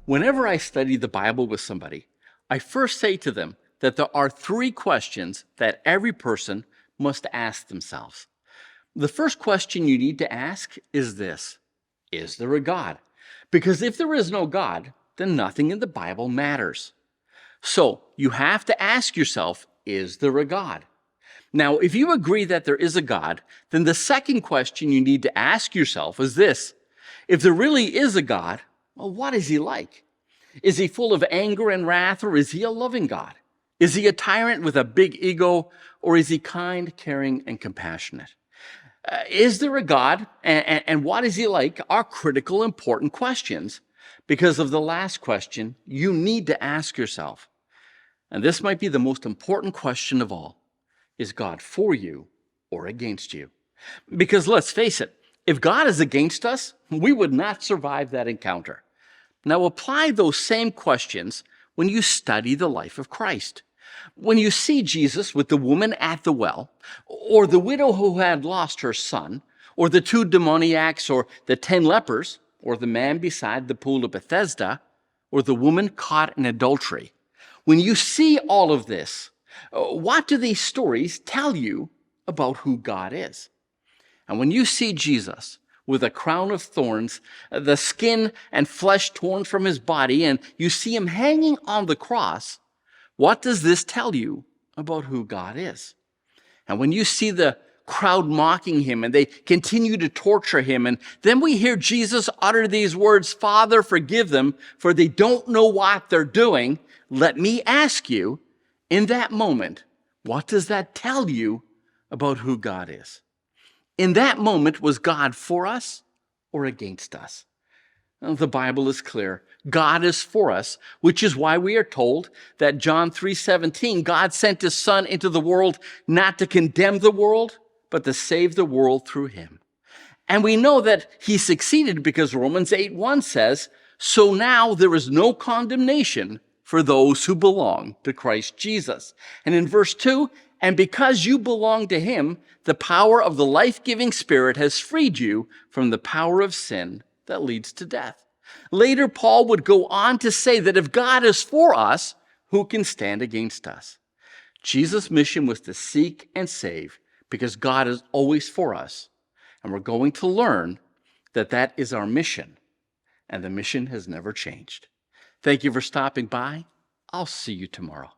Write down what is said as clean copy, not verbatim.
Whenever I study the Bible with somebody, I first say to them that there are three questions that every person must ask themselves. The first question you need to ask is this: is there a God? Because if there is no God, then nothing in the Bible matters. So you have to ask yourself, is there a God? Now, if you agree that there is a God, then the second question you need to ask yourself is this: if there really is a God, well, what is he like? Is he full of anger and wrath, or is he a loving God? Is he a tyrant with a big ego, or is he kind, caring, and compassionate? Is there a God, and what is he like, are critical, important questions. Because of the last question, you need to ask yourself, and this might be the most important question of all: is God for you or against you? Because let's face it, if God is against us, we would not survive that encounter. Now apply those same questions when you study the life of Christ. When you see Jesus with the woman at the well, or the widow who had lost her son, or the two demoniacs, or the 10 lepers, or the man beside the pool of Bethesda, or the woman caught in adultery, when you see all of this, what do these stories tell you about who God is? And when you see Jesus with a crown of thorns, the skin and flesh torn from his body, and you see him hanging on the cross, what does this tell you about who God is? And when you see the crowd mocking him and they continue to torture him, and then we hear Jesus utter these words, "Father, forgive them, for they don't know what they're doing," let me ask you, in that moment, what does that tell you about who God is? In that moment, was God for us or against us? Well, the Bible is clear. God is for us, which is why we are told that John 3:17, God sent his Son into the world not to condemn the world, but to save the world through him. And we know that he succeeded because Romans 8:1 says, "So now there is no condemnation for those who belong to Christ Jesus." And in verse 2, "And because you belong to him, the power of the life-giving Spirit has freed you from the power of sin that leads to death." Later, Paul would go on to say that if God is for us, who can stand against us? Jesus' mission was to seek and save because God is always for us. And we're going to learn that that is our mission, and the mission has never changed. Thank you for stopping by. I'll see you tomorrow.